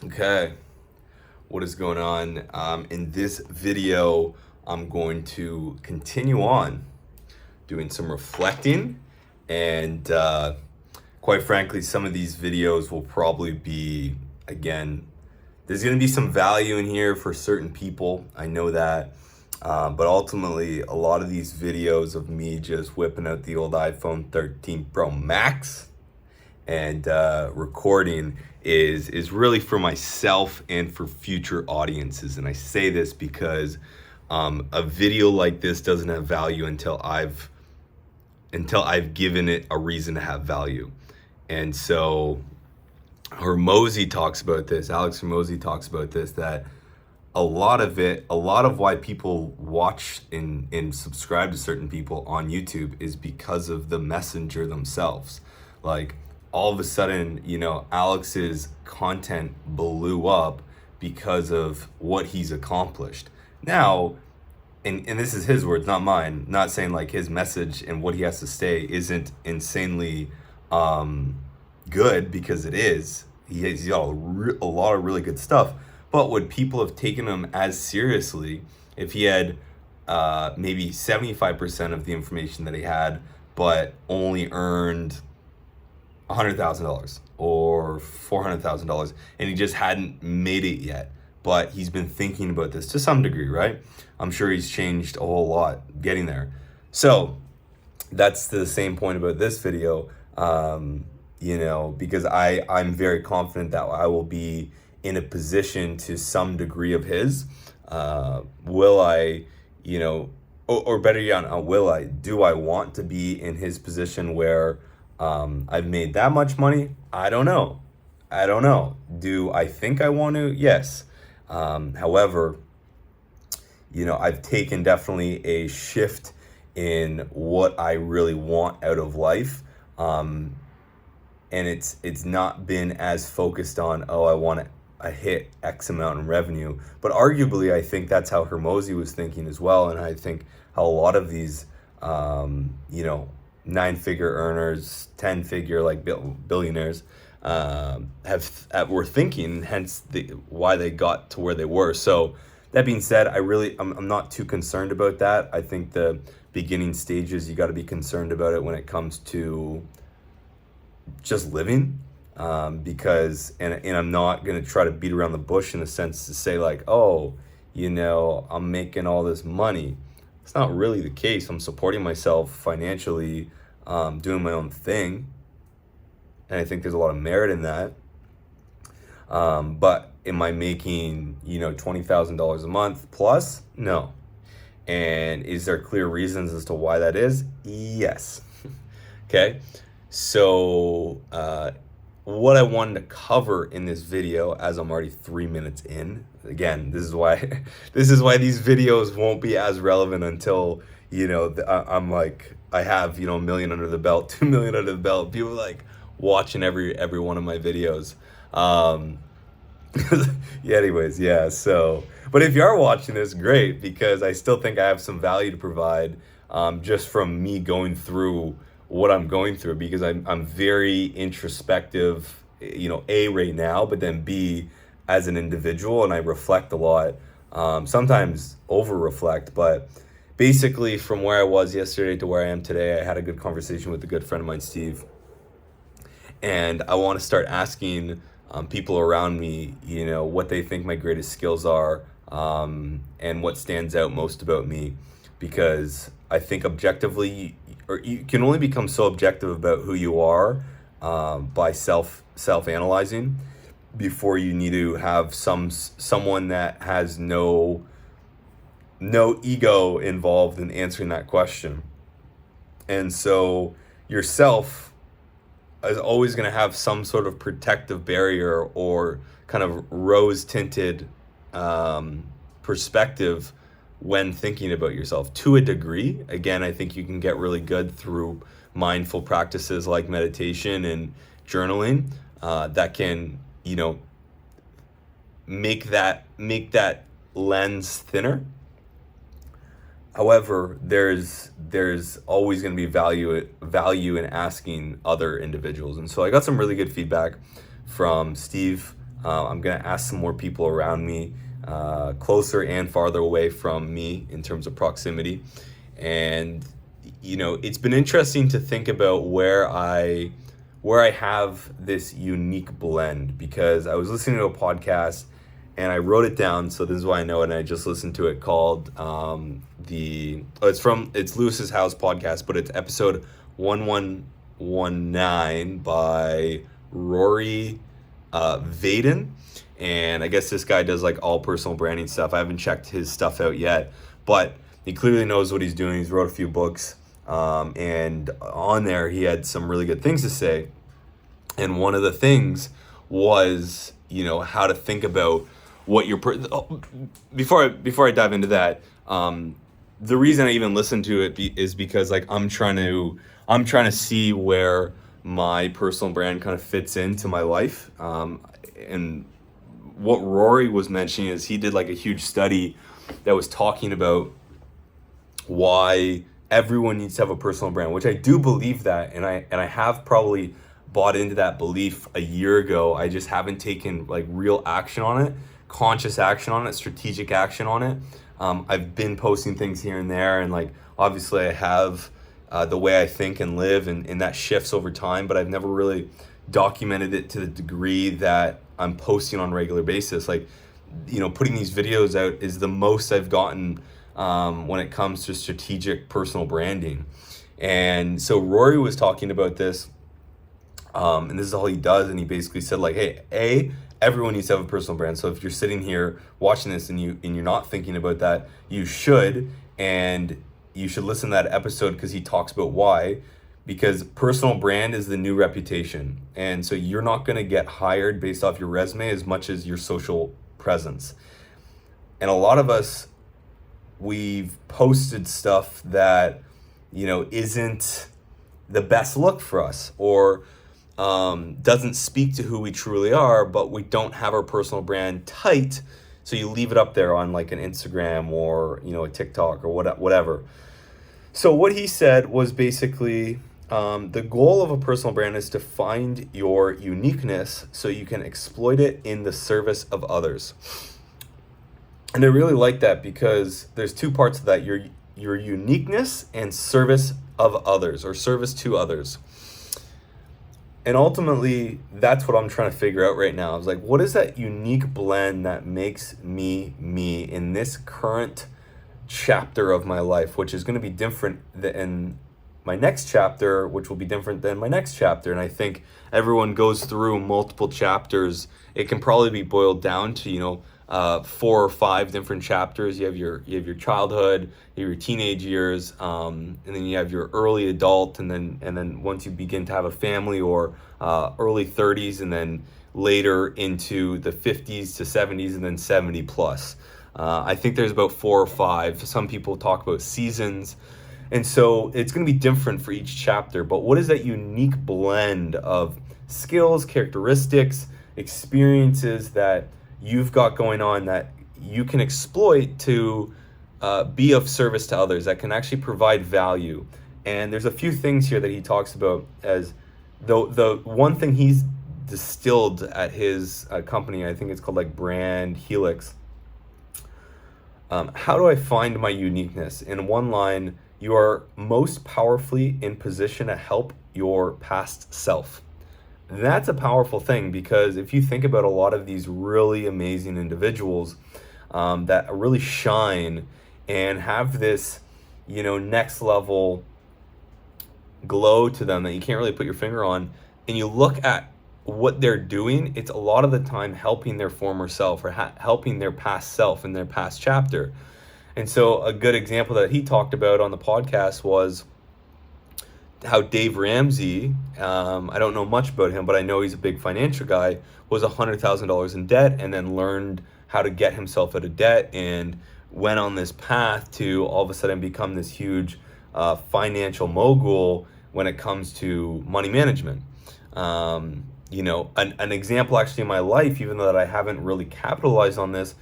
Okay, what is going on? In this video, I'm going to continue on doing some reflecting, and quite frankly, some of these videos will probably be, again, there's going to be some value in here for certain people. I know that. But ultimately, a lot of these videos of me just whipping out the old iPhone 13 Pro Max and recording is really for myself and for future audiences. And I say this because a video like this doesn't have value until I've given it a reason to have value. And so Ramsey talks about this, Alex Ramsey talks about this, that a lot of why people watch and subscribe to certain people on YouTube is because of the messenger themselves. Like, all of a sudden, Alex's content blew up because of what he's accomplished. Now, and this is his words, not mine, not saying like his message and what he has to say isn't insanely good, because it is. He's got a lot of really good stuff. But would people have taken him as seriously if he had maybe 75% of the information that he had, but only earned $100,000 or $400,000, and he just hadn't made it yet? But he's been thinking about this to some degree, right? I'm sure he's changed a whole lot getting there. So that's the same point about this video, because I'm very confident that I will be in a position to some degree of his. Will I, or better yet, do I want to be in his position where I've made that much money? I don't know. Do I think I want to? Yes. However, I've taken definitely a shift in what I really want out of life. And it's not been as focused on, I want a hit X amount in revenue. But arguably, I think that's how Ramsey was thinking as well. And I think how a lot of these, 9-figure earners, 10-figure like billionaires were thinking, hence why they got to where they were. So that being said, I'm not too concerned about that. I think the beginning stages, you got to be concerned about it when it comes to just living. Because I'm not going to try to beat around the bush in a sense to say like, I'm making all this money. It's not really the case. I'm supporting myself financially, doing my own thing. And I think there's a lot of merit in that. But am I making, $20,000 a month plus? No. And is there clear reasons as to why that is? Yes. Okay. So, what I wanted to cover in this video, as I'm already 3 minutes in, again, this is why these videos won't be as relevant until, I'm like, I have, 1 million under the belt, 2 million under the belt. People like watching every one of my videos. Anyways, yeah. So, but if you are watching this, great, because I still think I have some value to provide, just from me going through what I'm going through, because I'm very introspective, A, right now, but then B, as an individual, and I reflect a lot, sometimes over reflect. But basically, from where I was yesterday to where I am today, I had a good conversation with a good friend of mine, Steve, and I want to start asking people around me, what they think my greatest skills are, and what stands out most about me, because I think objectively, or you can only become so objective about who you are by self-analyzing, before you need to have someone that has no ego involved in answering that question. And so yourself is always going to have some sort of protective barrier or kind of rose-tinted perspective when thinking about yourself, to a degree. Again, I think you can get really good through mindful practices like meditation and journaling, that can, make that lens thinner. However, there's always going to be value in asking other individuals. And so I got some really good feedback from Steve I'm going to ask some more people around me, closer and farther away from me in terms of proximity. And, it's been interesting to think about where I have this unique blend, because I was listening to a podcast and I wrote it down. So this is why I know it. And I just listened to it, called it's Lewis's House podcast, but it's episode 1119 by Rory Vaden. And I guess this guy does like all personal branding stuff. I haven't checked his stuff out yet, but he clearly knows what he's doing. He's wrote a few books, and on there he had some really good things to say. And one of the things was, how to think about what your before I dive into that, the reason I even listened to it is because like I'm trying to see where my personal brand kind of fits into my life. And what Rory was mentioning is he did like a huge study that was talking about why everyone needs to have a personal brand, which I do believe that, and I have probably bought into that belief a year ago. I just haven't taken like real action on it, conscious action on it, strategic action on it. I've been posting things here and there, and like obviously I have the way I think and live, and that shifts over time, but I've never really documented it to the degree that I'm posting on a regular basis. Like, putting these videos out is the most I've gotten when it comes to strategic personal branding. And so Rory was talking about this, and this is all he does. And he basically said like, hey, everyone needs to have a personal brand. So if you're sitting here watching this and you're not thinking about that, you should. And you should listen to that episode, because he talks about why. Because personal brand is the new reputation. And so you're not going to get hired based off your resume as much as your social presence. And a lot of us, we've posted stuff that, isn't the best look for us, or doesn't speak to who we truly are, but we don't have our personal brand tight. So you leave it up there on like an Instagram or, a TikTok or whatever. So what he said was basically, the goal of a personal brand is to find your uniqueness so you can exploit it in the service of others. And I really like that, because there's two parts of that: your uniqueness and service of others, or service to others. And ultimately, that's what I'm trying to figure out right now. I was like, what is that unique blend that makes me in this current chapter of my life, which is going to be different than my next chapter, which will be different than my next chapter. And I think everyone goes through multiple chapters. It can probably be boiled down to, 4 or 5 different chapters. You have your childhood, you have your teenage years, and then you have your early adult, and then once you begin to have a family, or early 30s, and then later into the 50s to 70s, and then 70 plus. I think there's about 4 or 5. Some people talk about seasons. And so it's going to be different for each chapter. But what is that unique blend of skills, characteristics, experiences that you've got going on that you can exploit to be of service to others, that can actually provide value? And there's a few things here that he talks about as the one thing he's distilled at his company. I think it's called like Brand Helix. How do I find my uniqueness? In one line, you are most powerfully in position to help your past self. That's a powerful thing, because if you think about a lot of these really amazing individuals that really shine and have this, next level glow to them that you can't really put your finger on, and you look at what they're doing, it's a lot of the time helping their former self, or helping their past self in their past chapter. And so a good example that he talked about on the podcast was how Dave Ramsey, I don't know much about him, but I know he's a big financial guy, was $100,000 in debt, and then learned how to get himself out of debt, and went on this path to all of a sudden become this huge financial mogul when it comes to money management. An example actually in my life, even though that I haven't really capitalized on this,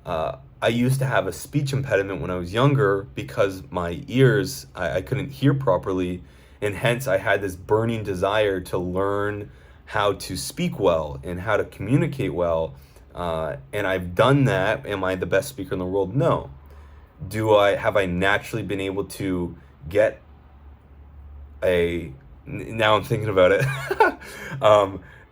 I used to have a speech impediment when I was younger, because my ears, I couldn't hear properly, and hence I had this burning desire to learn how to speak well and how to communicate well. And I've done that. Am I the best speaker in the world? No. Have I naturally been able to get now I'm thinking about it.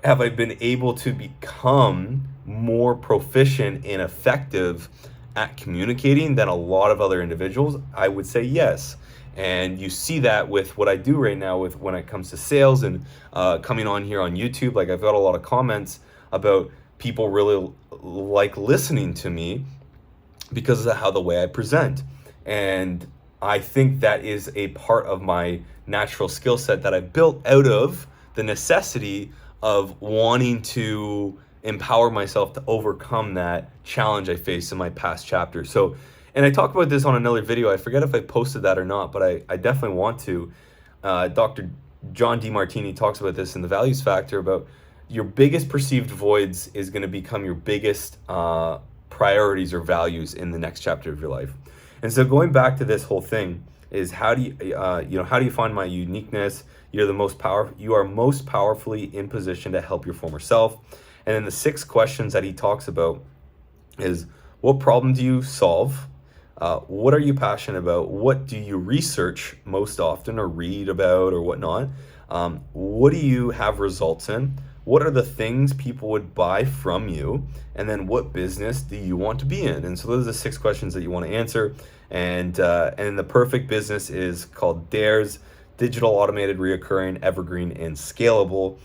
Have I been able to become more proficient and effective at communicating than a lot of other individuals? I would say yes. And you see that with what I do right now with when it comes to sales and coming on here on YouTube. Like, I've got a lot of comments about people really like listening to me because of how the way I present. And I think that is a part of my natural skill set that I've built out of the necessity of wanting to empower myself to overcome that challenge I faced in my past chapter. So, and I talk about this on another video. I forget if I posted that or not, but I definitely want to. Dr. John DeMartini talks about this in the Values Factor, about your biggest perceived voids is going to become your biggest priorities or values in the next chapter of your life. And so going back to this whole thing is, how do you find my uniqueness? You are most powerfully in position to help your former self. And then the 6 questions that he talks about is, what problem do you solve? What are you passionate about? What do you research most often or read about or whatnot? What do you have results in? What are the things people would buy from you? And then what business do you want to be in? And so those are the 6 questions that you want to answer. And the perfect business is called DARES: Digital, Automated, Reoccurring, Evergreen, and Scalable.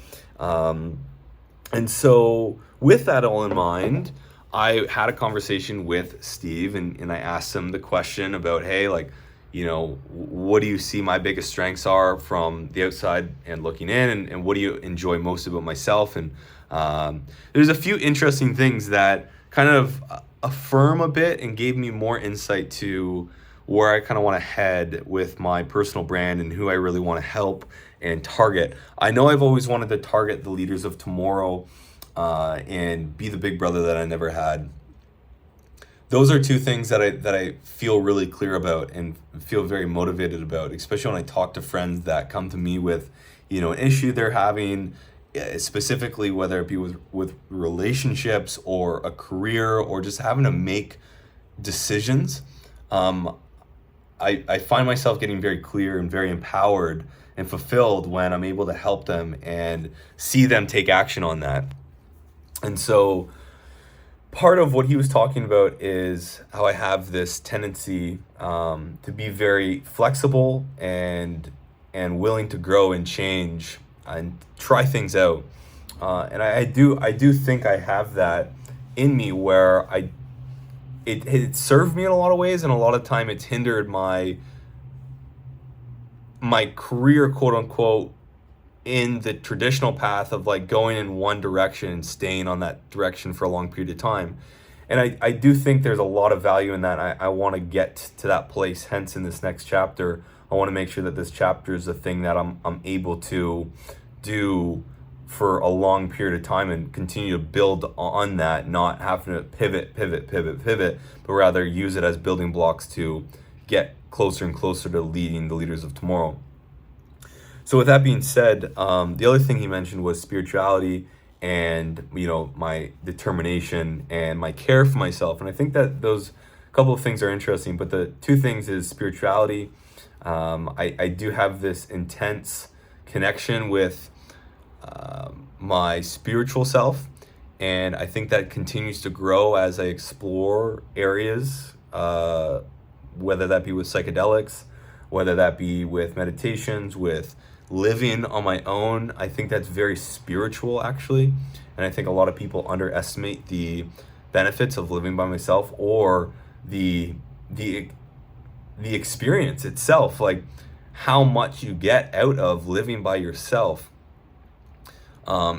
And so with that all in mind, I had a conversation with Steve and I asked him the question about, hey, like, what do you see my biggest strengths are from the outside and looking in, and what do you enjoy most about myself? And there's a few interesting things that kind of affirm a bit and gave me more insight to where I kind of want to head with my personal brand and who I really want to help and target. I know I've always wanted to target the leaders of tomorrow and be the big brother that I never had. Those are 2 things that I feel really clear about and feel very motivated about, especially when I talk to friends that come to me with, an issue they're having, specifically whether it be with relationships or a career or just having to make decisions. I find myself getting very clear and very empowered and fulfilled when I'm able to help them and see them take action on that. And so part of what he was talking about is how I have this tendency to be very flexible and willing to grow and change and try things out. And I do think I have that in me, where it served me in a lot of ways, and a lot of time it's hindered my career, quote unquote, in the traditional path of like going in one direction and staying on that direction for a long period of time. And I do think there's a lot of value in that. I want to get to that place. Hence, in this next chapter, I want to make sure that this chapter is a thing that I'm able to do for a long period of time and continue to build on that, not having to pivot, but rather use it as building blocks to get closer and closer to leading the leaders of tomorrow. So with that being said, the other thing he mentioned was spirituality and, my determination and my care for myself. And I think that those couple of things are interesting, but the 2 things is spirituality. I do have this intense connection with my spiritual self, and I think that continues to grow as I explore areas, whether that be with psychedelics, whether that be with meditations, with living on my own. I think that's very spiritual, actually, and I think a lot of people underestimate the benefits of living by myself, or the experience itself, like how much you get out of living by yourself.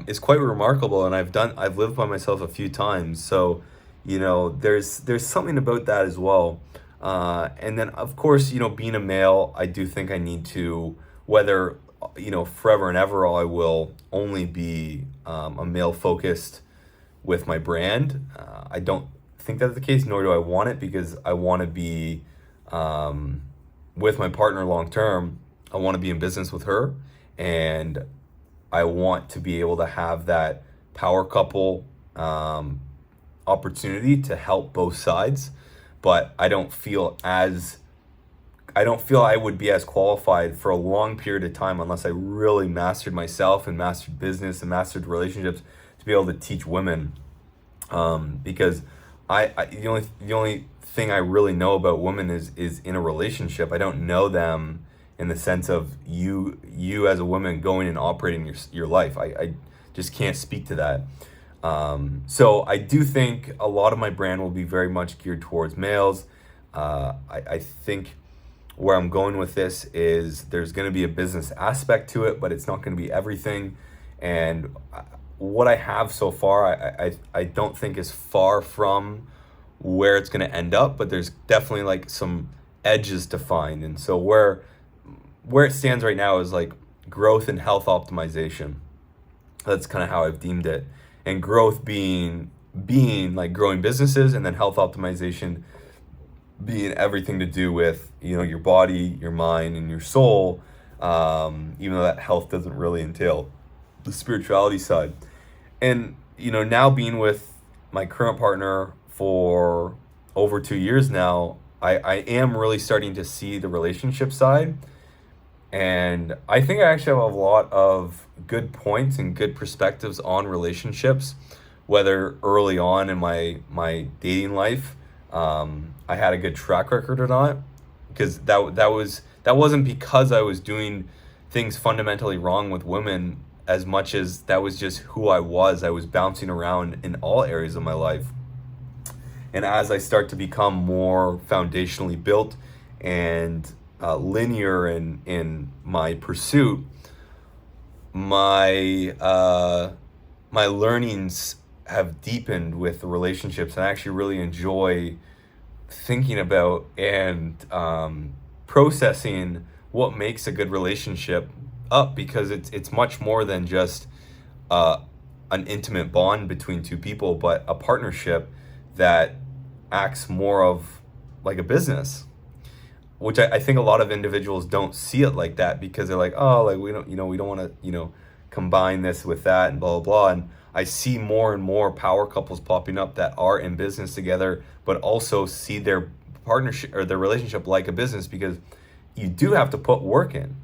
Is quite remarkable, and I've lived by myself a few times, so there's something about that as well. And then of course, being a male, I do think I need to, whether forever and ever, I will only be a male focused with my brand. I don't think that's the case, nor do I want it, because I want to be with my partner long term. I want to be in business with her, and I want to be able to have that power couple opportunity to help both sides, but I don't feel I would be as qualified for a long period of time unless I really mastered myself and mastered business and mastered relationships to be able to teach women. Because the only thing I really know about women is in a relationship. I don't know them in the sense of you as a woman going and operating your life. I just can't speak to that. So I do think a lot of my brand will be very much geared towards males. I think where I'm going with this is there's going to be a business aspect to it, but it's not going to be everything. And what I have so far, I don't think is far from where it's going to end up, but there's definitely like some edges to find. And so where it stands right now is like growth and health optimization. That's kind of how I've deemed it. And growth being like growing businesses, and then health optimization being everything to do with, your body, your mind, and your soul, even though that health doesn't really entail the spirituality side. And, now being with my current partner for over 2 years now, I am really starting to see the relationship side. And I think I actually have a lot of good points and good perspectives on relationships, whether early on in my dating life, I had a good track record or not, because that wasn't because I was doing things fundamentally wrong with women as much as that was just who I was. I was bouncing around in all areas of my life. And as I start to become more foundationally built and linear in my pursuit, my learnings have deepened with the relationships, and I actually really enjoy thinking about and processing what makes a good relationship up, because it's much more than just an intimate bond between two people, but a partnership that acts more of like a business, which I think a lot of individuals don't see it like that, because they're like, oh, like we don't want to, combine this with that and blah, blah, blah. And I see more and more power couples popping up that are in business together, but also see their partnership or their relationship like a business, because you do have to put work in.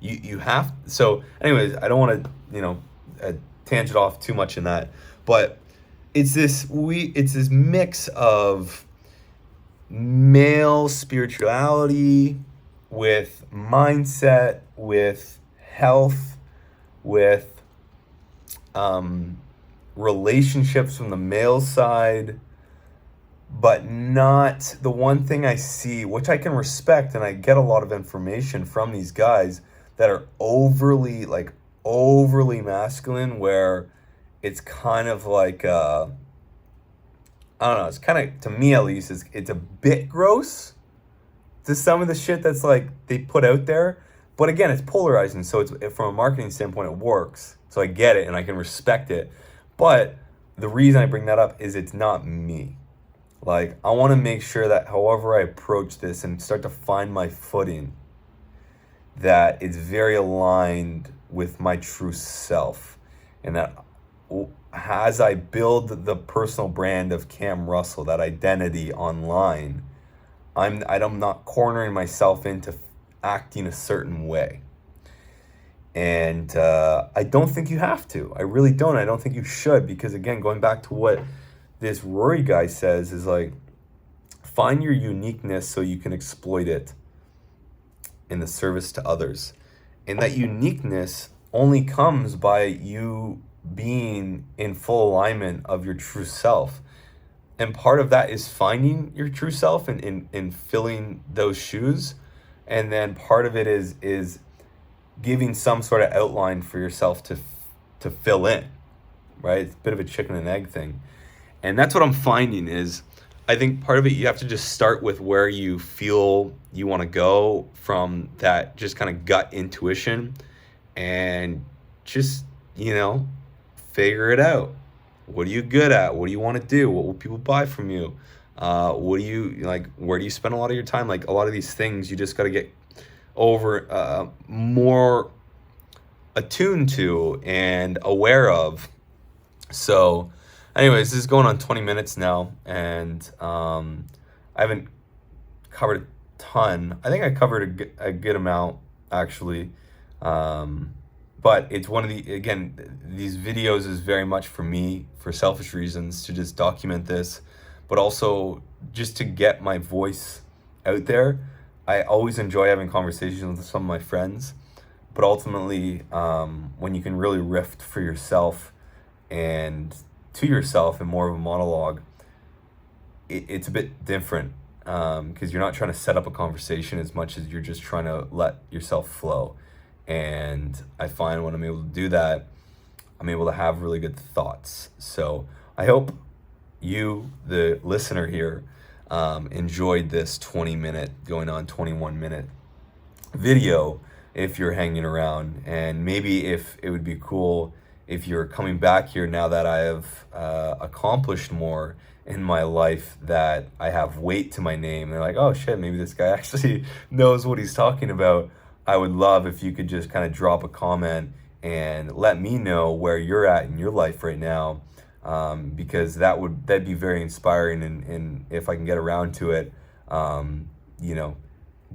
You have, so anyways, I don't want to, tangent off too much in that, but it's this mix of male spirituality with mindset, with health, with relationships from the male side, but not the one thing I see, which I can respect, and I get a lot of information from these guys that are overly masculine, where it's kind of like I don't know, it's kind of, to me at least, it's a bit gross to some of the shit that's like they put out there. But again, it's polarizing, so it's, from a marketing standpoint, it works. So I get it and I can respect it. But the reason I bring that up is it's not me. Like, I want to make sure that however I approach this and start to find my footing, that it's very aligned with my true self, and that as I build the personal brand of Cam Russell, that identity online, I'm not cornering myself into acting a certain way. And I don't think you have to. I really don't. I don't think you should, because again, going back to what this Rory guy says, is like, find your uniqueness so you can exploit it in the service to others. And that uniqueness only comes by you being in full alignment of your true self. And part of that is finding your true self and in filling those shoes. And then part of it is giving some sort of outline for yourself to fill in, right? It's a bit of a chicken and egg thing. And that's what I'm finding is, I think part of it, you have to just start with where you feel you want to go from that just kind of gut intuition, and just, figure it out. What are you good at? What do you want to do? What will people buy from you? What do you like? Where do you spend a lot of your time? Like, a lot of these things, you just got to get over more attuned to and aware of. So anyways, this is going on 20 minutes now, and I haven't covered a ton. I think I covered a good amount, actually. But it's one of these videos is very much for me, for selfish reasons, to just document this, but also just to get my voice out there. I always enjoy having conversations with some of my friends, but ultimately, when you can really riff for yourself and to yourself in more of a monologue, it's a bit different, because you're not trying to set up a conversation as much as you're just trying to let yourself flow. And I find when I'm able to do that, I'm able to have really good thoughts. So I hope you, the listener here, enjoyed this 20-minute, going on 21-minute video if you're hanging around. And maybe if it would be cool if you're coming back here now that I have accomplished more in my life, that I have weight to my name. They're like, oh shit, maybe this guy actually knows what he's talking about. I would love if you could just kind of drop a comment and let me know where you're at in your life right now, because that'd be very inspiring. And if I can get around to it,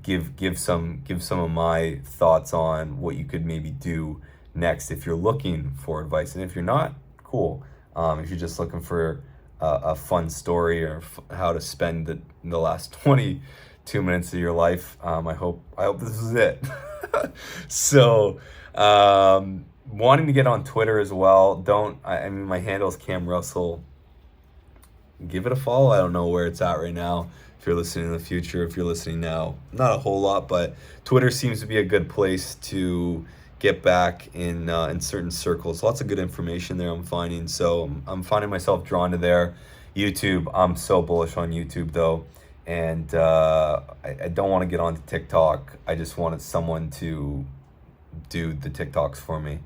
give some of my thoughts on what you could maybe do next if you're looking for advice. And if you're not, cool. If you're just looking for a fun story or how to spend the last 22 minutes of your life, I hope this is it. So, wanting to get on Twitter as well. I mean, my handle is Cam Russell. Give it a follow. I don't know where it's at right now. If you're listening in the future, if you're listening now, not a whole lot, but Twitter seems to be a good place to get back in certain circles. Lots of good information there I'm finding. So I'm finding myself drawn to there. YouTube, I'm so bullish on YouTube though. And I don't want to get onto TikTok. I just wanted someone to do the TikToks for me.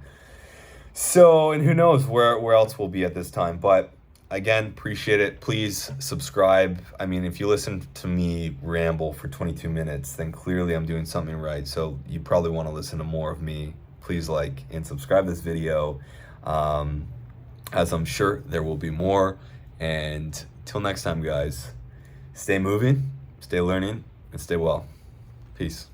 So, and who knows where else we'll be at this time. But again, appreciate it. Please subscribe. I mean, if you listen to me ramble for 22 minutes, then clearly I'm doing something right. So you probably want to listen to more of me. Please like and subscribe this video, as I'm sure there will be more. And till next time, guys, stay moving, stay learning, and stay well. Peace.